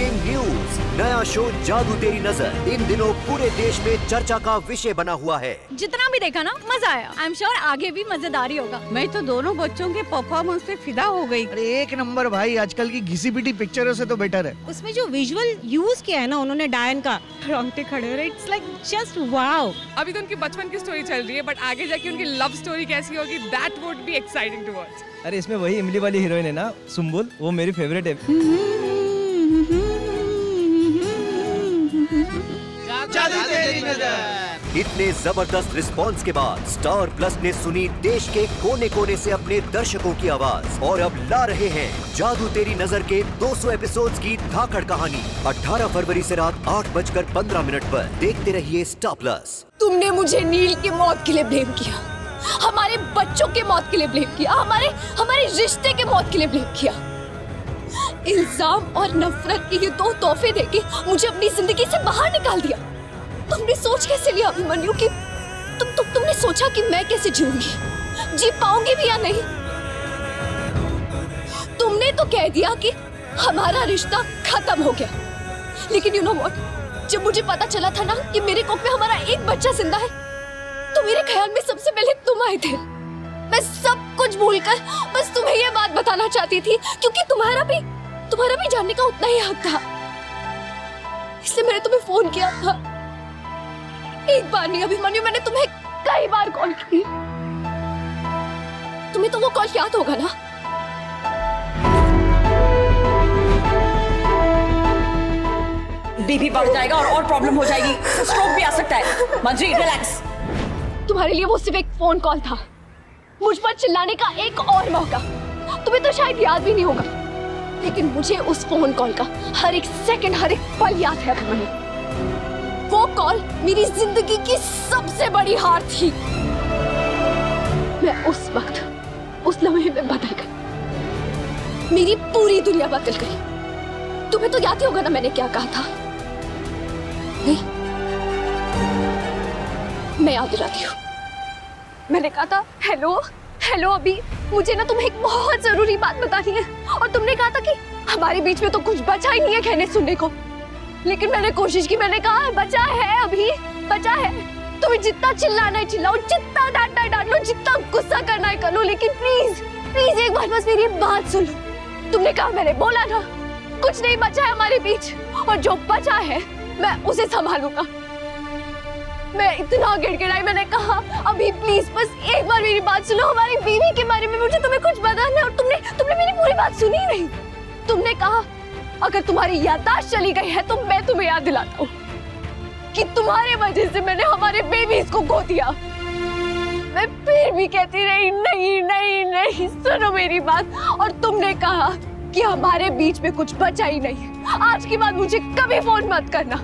Breaking news, नया show जादू तेरी नजर इन दिनों पूरे देश में चर्चा का विषय बना हुआ है। जितना भी देखा ना मजा आया। आई एम श्योर आगे भी मजेदार ही होगा। मैं तो दोनों बच्चों के परफॉर्मेंस पे फिदा हो गई। अरे एक नंबर भाई, आजकल की घिसी पिटी पिक्चरों से तो बेटर है। उसमें जो विजुअल यूज किया है ना उन्होंने डायन का, रोंगटे खड़े हो रहे। It's like just wow. अभी तो उनकी बचपन की स्टोरी चल रही है, बट आगे जाके उनकी लव स्टोरी कैसी होगी, that would be exciting to watch. अरे इसमें वही इमली वाली हीरोइन है ना, सुम्बुल, वो मेरी फेवरेट है। जादू तेरी नजर। इतने जबरदस्त रिस्पांस के बाद स्टार प्लस ने सुनी देश के कोने कोने से अपने दर्शकों की आवाज और अब ला रहे हैं जादू तेरी नजर के 200 एपिसोड्स की धाकड़ कहानी। 18 फरवरी से रात 8:15 पर देखते रहिए स्टार प्लस। तुमने मुझे नील की मौत के लिए ब्लेम किया, हमारे बच्चों के मौत के लिए ब्लेम किया, हमारे रिश्ते के मौत के लिए ब्लेम किया। इल्जाम और नफरत के ये दो तोहफे देके मुझे अपनी जिंदगी से बाहर निकाल दिया। तुमने सोच कैसे लिया अभिमन्यु कि तुमने सोचा कि मैं कैसे जीऊंगी, जी पाऊंगी भी या नहीं? तुमने तो कह दिया कि हमारा रिश्ता खत्म हो गया, लेकिन यू नो व्हाट, जब मुझे पता चला था ना कि मेरे कोख में हमारा एक बच्चा जिंदा है, तो मेरे ख्याल में सबसे पहले तुम आए थे। मैं सब कुछ भूलकर बस तुम्हें ये बात बताना चाहती थी, क्योंकि तुम्हारा भी जानने का उतना ही हक था, इसलिए मैंने तुम्हें फोन किया था। एक बार नहीं अभिमन्यु, मैंने तुम्हें कई बार कॉल की। तुम्हें तो वो कॉल याद होगा ना? बीपी बढ़ जाएगा और प्रॉब्लम हो जाएगी, स्ट्रोक भी आ सकता है। मंजरी रिलैक्स। तुम्हारे लिए वो सिर्फ एक फोन कॉल था, मुझ पर चिल्लाने का एक और मौका। तुम्हें तो शायद याद भी नहीं होगा, लेकिन मुझे उस फोन कॉल का हर एक सेकंड, हर एक पल याद है अभिमन्यु। वो कॉल मेरी जिंदगी की सबसे बड़ी हार थी। मैं उस वक्त, उस लम्हे में बदल गई, मेरी पूरी दुनिया बदल गई। तुम्हें तो याद ही होगा ना मैंने क्या कहा था? नहीं, मैं याद दिलाती हूँ। मैंने कहा था हेलो अभी, मुझे ना तुम्हें एक बहुत जरूरी बात बतानी है। और तुमने कहा था कि हमारे बीच में तो कुछ बचा ही नहीं है कहने सुनने को, लेकिन मैंने कोशिश की, मैंने कहा बचा है अभी, बचा है। तुम्हें जितना चिल्लाना है चिल्लाओ, जितना डांटना है डांट लो, जितना गुस्सा करना है कर लो, लेकिन प्लीज एक बार बस मेरी बात सुन लो। तुमने कहा, मैंने बोला ना, कुछ नहीं बचा है हमारे बीच, और जो बचा है मैं उसे संभालूंगा। मैं इतना गिड़गिड़ाई, मैंने कहा अभी प्लीज बस एक बार मेरी बात सुनो, हमारी बीवी के बारे में मुझे तुम्हें कुछ बताना है। और तुमने मेरी पूरी बात सुनी ही नहीं। तुमने कहा अगर तुम्हारी याददाश्त चली गई है तो मैं तुम्हें याद दिलाता हूँ कि तुम्हारे वजह से मैंने हमारे बेबीज को खो दिया। मैं फिर भी कहती रही नहीं, सुनो मेरी बात। और तुमने कहा कि हमारे बीच में कुछ बचा ही नहीं। आज के बाद मुझे कभी फोन मत करना,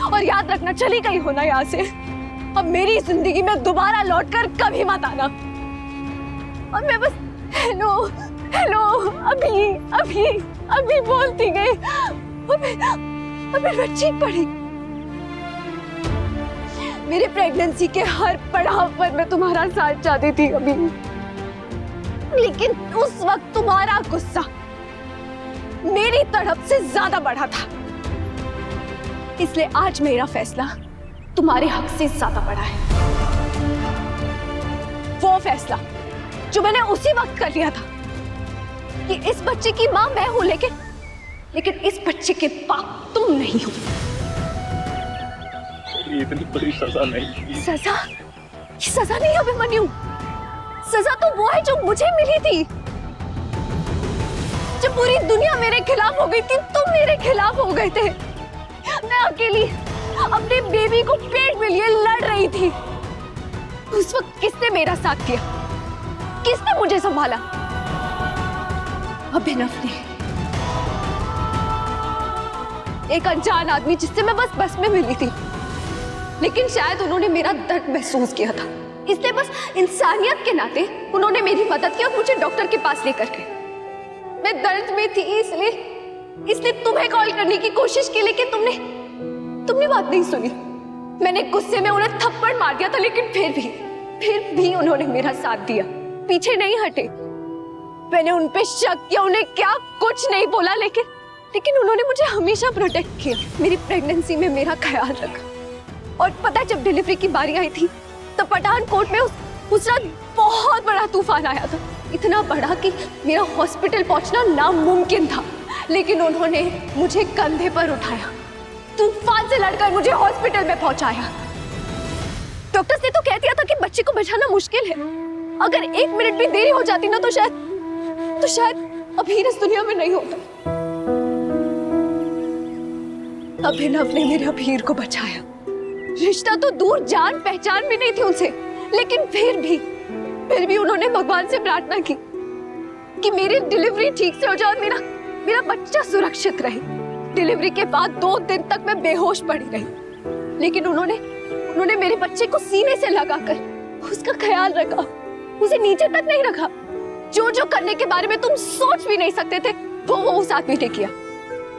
और याद रखना, चली गई हो ना यहाँ से, अब मेरी जिंदगी में दोबारा लौटकर कभी मत आना। और मैं बस हेलो अभी बोलती गई, और मैं चीख पड़ी। मेरे प्रेगनेंसी के हर पड़ाव पर मैं तुम्हारा साथ चाहती थी अभी, लेकिन उस वक्त तुम्हारा गुस्सा मेरी तड़प से ज्यादा बढ़ा था, इसलिए आज मेरा फैसला तुम्हारे हक से ज्यादा बड़ा है। वो फैसला जो मैंने उसी वक्त कर लिया था कि इस बच्चे की मां मैं हूं, लेकिन इस बच्चे के बाप तुम नहीं हो। इतनी बड़ी सजा नहीं। सजा नहीं अभिमन्यु, सजा तो वो है जो मुझे मिली थी। जब पूरी दुनिया मेरे खिलाफ हो गई थी, तुम मेरे खिलाफ हो गए थे। मैं अकेली अपने बेबी को पेट में लिए लड़ रही थी। उस वक्त किसने मेरा साथ दिया? किसने मुझे संभाला? अभिनव ने, एक अनजान आदमी जिससे मैं बस में मिली थी, लेकिन शायद उन्होंने मेरा दर्द महसूस किया था, इसलिए बस इंसानियत के नाते उन्होंने मेरी मदद की और मुझे डॉक्टर के पास लेकर गए। मैं दर्द में थी, इसलिए तुम्हें कॉल करने की कोशिश की, लेकिन तुमने बात नहीं सुनी। मैंने गुस्से में उन्हें थप्पड़ मार दिया था, लेकिन फिर भी उन्होंने मेरा साथ दिया, पीछे नहीं हटे। मैंने उन पे शक किया, उन्हें क्या कुछ नहीं बोला, लेकिन उन्होंने मुझे हमेशा प्रोटेक्ट किया, मेरी प्रेगनेंसी में मेरा ख्याल रखा। और पता है जब डिलीवरी की बारी आई थी तो पठानकोट में उस रात बहुत बड़ा तूफान आया था, इतना बड़ा कि मेरा हॉस्पिटल पहुंचना नामुमकिन था, लेकिन उन्होंने मुझे कंधे पर उठाया, तूफान से लड़कर मुझे हॉस्पिटल में पहुंचाया। डॉक्टर्स ने तो कह दिया था कि बच्चे को बचाना मुश्किल है, अगर 1 मिनट भी देरी हो जाती ना तो शायद अभीर इस दुनिया में नहीं होता। अभिनव ने मेरे अभीर को बचाया। रिश्ता तो दूर, जान पहचान भी नहीं थी उनसे, लेकिन फिर भी उन्होंने भगवान से प्रार्थना की कि मेरी डिलीवरी ठीक से हो जाए और मेरा बच्चा सुरक्षित रहे। डिलीवरी के बाद 2 दिन तक मैं बेहोश पड़ी रही, लेकिन उन्होंने मेरे बच्चे को सीने से लगाकर उसका ख्याल रखा, उसे नीचे तक नहीं रखा। जो करने के बारे में तुम सोच भी नहीं सकते थे वो उस आदमी ने किया।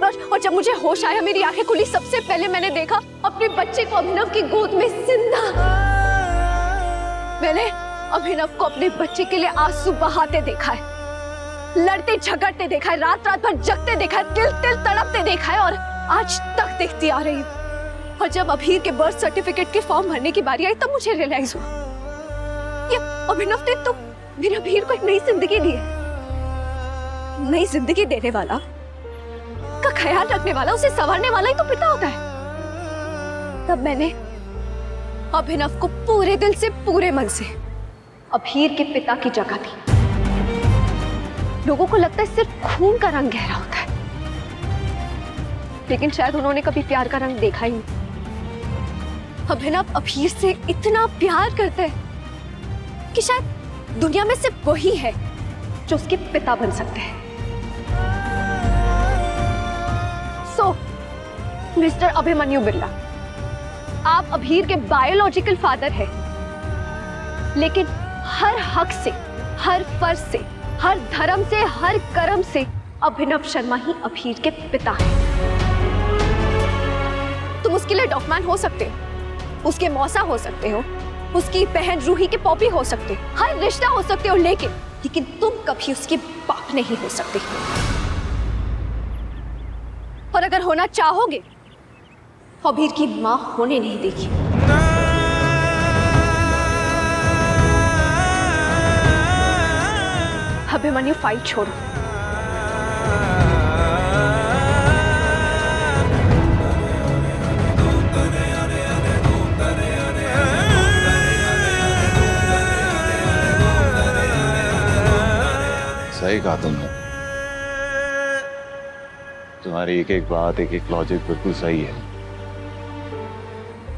और जब मुझे होश आया, मेरी आंखें खुली, सबसे पहले मैंने देखा अपने बच्चे को अभिनव की गोद में जिंदा। मैंने अभिनव को अपने बच्चे के लिए आंसू बहाते देखा है, लड़ते झगड़ते देखा है, रात भर जगते देखा है, तिल तड़पते देखा है, और आज तक देखती आ रही हूँ। और जब अभीर के बर्थ सर्टिफिकेट के फॉर्म भरने की बारी आई तब मुझे रियलाइज हुआ ये अभिनव ने तो मेरे अभीर को एक नई जिंदगी दी है। नई जिंदगी देने वाला, का ख्याल रखने वाला, उसे संवारने वाला ही तो पिता होता है। तब मैंने अभिनव को पूरे दिल से, पूरे मन से अभीर के पिता की जगह दी। लोगों को लगता है सिर्फ खून का रंग गहरा होता है, लेकिन शायद उन्होंने कभी प्यार का रंग देखा ही नहीं। अभिनव अभीर से इतना प्यार करते हैं कि शायद दुनिया में सिर्फ वही है जो उसके पिता बन सकते हैं। सो मिस्टर अभिमन्यु बिरला, आप अभीर के बायोलॉजिकल फादर हैं, लेकिन हर हक से, हर फर्ज से, हर धर्म से, हर कर्म से अभिनव शर्मा ही अभीर के पिता हैं। तुम उसके लिए डॉक्यूमेंट हो सकते हो, उसके मौसा हो सकते हो, उसकी बहन रूही के पॉपी हो सकते हो, हर रिश्ता हो सकते हो, लेकिन तुम कभी उसके बाप नहीं हो सकते। और अगर होना चाहोगे तो अभीर की मां होने नहीं देगी। अभिमन्यु फाइट छोड़ो। सही कहा तुमने, तुम्हारी एक एक बात, एक एक लॉजिक बिल्कुल सही है।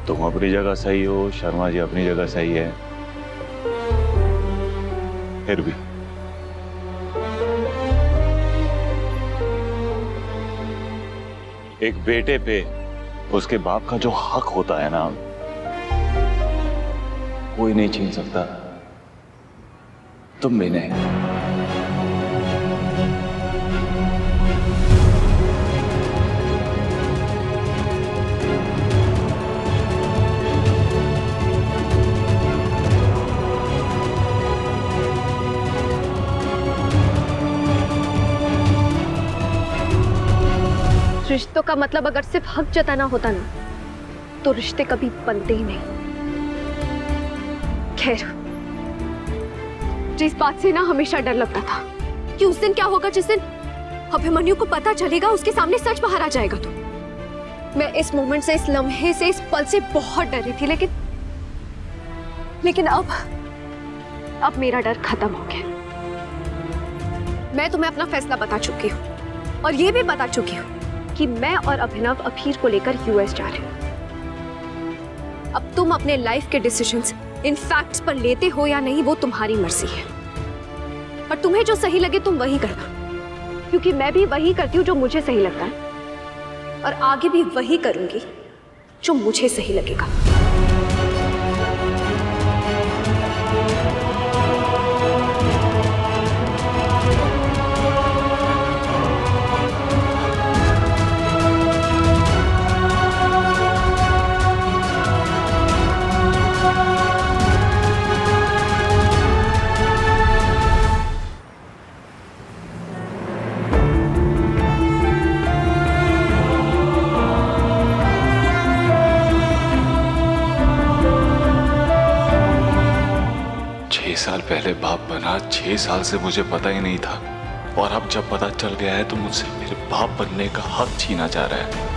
तुम अपनी जगह सही हो, शर्मा जी अपनी जगह सही है, फिर भी एक बेटे पे उसके बाप का जो हक होता है ना, कोई नहीं छीन सकता, तुम भी नहीं। रिश्तों का मतलब अगर सिर्फ हक जताना होता ना तो रिश्ते कभी बनते ही नहीं। खैर, जिस बात से ना हमेशा डर लगता था कि उस दिन क्या होगा जिस दिन अभिमन्यु को पता चलेगा, उसके सामने सच बाहर आ जाएगा। तो मैं इस मोमेंट से, इस लम्हे से, इस पल से बहुत डर रही थी, लेकिन अब मेरा डर खत्म हो गया। मैं तुम्हें अपना फैसला बता चुकी हूँ और ये भी बता चुकी हूँ कि मैं और अभिनव अभीर को लेकर यूएस जा रहे हैं। अब तुम अपने लाइफ के डिसीजंस इन फैक्ट्स पर लेते हो या नहीं वो तुम्हारी मर्जी है, और तुम्हें जो सही लगे तुम वही करना, क्योंकि मैं भी वही करती हूँ जो मुझे सही लगता है, और आगे भी वही करूंगी जो मुझे सही लगेगा। 6 साल पहले बाप बना, 6 साल से मुझे पता ही नहीं था, और अब जब पता चल गया है तो मुझसे मेरे बाप बनने का हक छीना जा रहा है।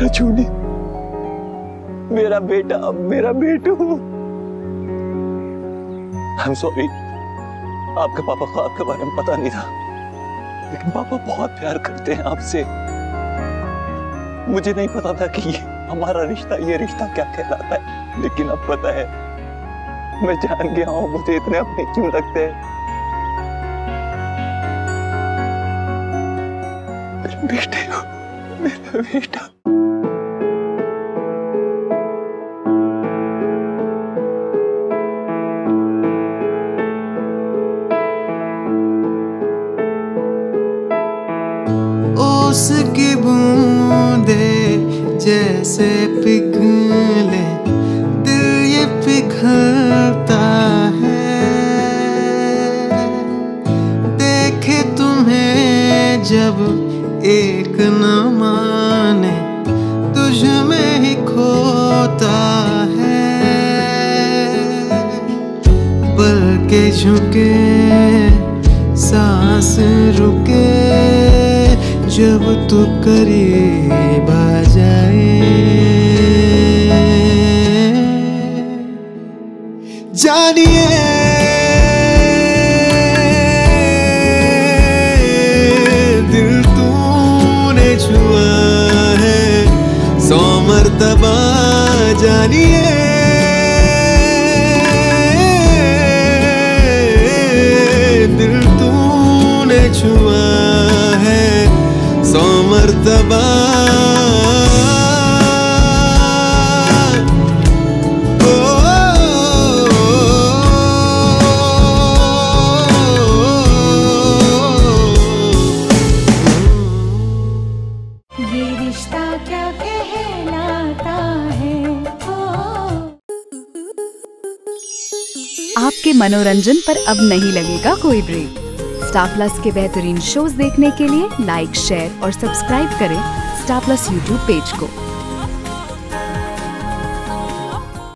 चूड़ी, मेरा बेटा, मेरा बेटू। I'm sorry, आपके पापा को आपके बारे में पता नहीं था, लेकिन पापा बहुत प्यार करते हैं आपसे। मुझे नहीं पता था कि हमारा रिश्ता, ये रिश्ता क्या कहलाता है, लेकिन अब पता है। मैं जान गया हूँ मुझे इतने अपने क्यों लगते हैं। मेरे बेटे हो, मेरा बेटा। उसकी बूंदे जैसे पिघले, दिल ये पिघलता है। देखे तुम्हें जब एक न माने, तुझ में ही खोता है। पल के झुके, सांस रुके, जब तू करीब आ जाए। जानिए दिल तूने छुआ है 100 मर्तबा। जानिए दिल तूने छुआ है 100 मर्तबा। ये रिश्ता क्या कहलाता है। आपके मनोरंजन पर अब नहीं लगेगा कोई ब्रेक। स्टार प्लस के बेहतरीन शोज देखने के लिए लाइक, शेयर और सब्सक्राइब करें स्टार प्लस यूट्यूब पेज को।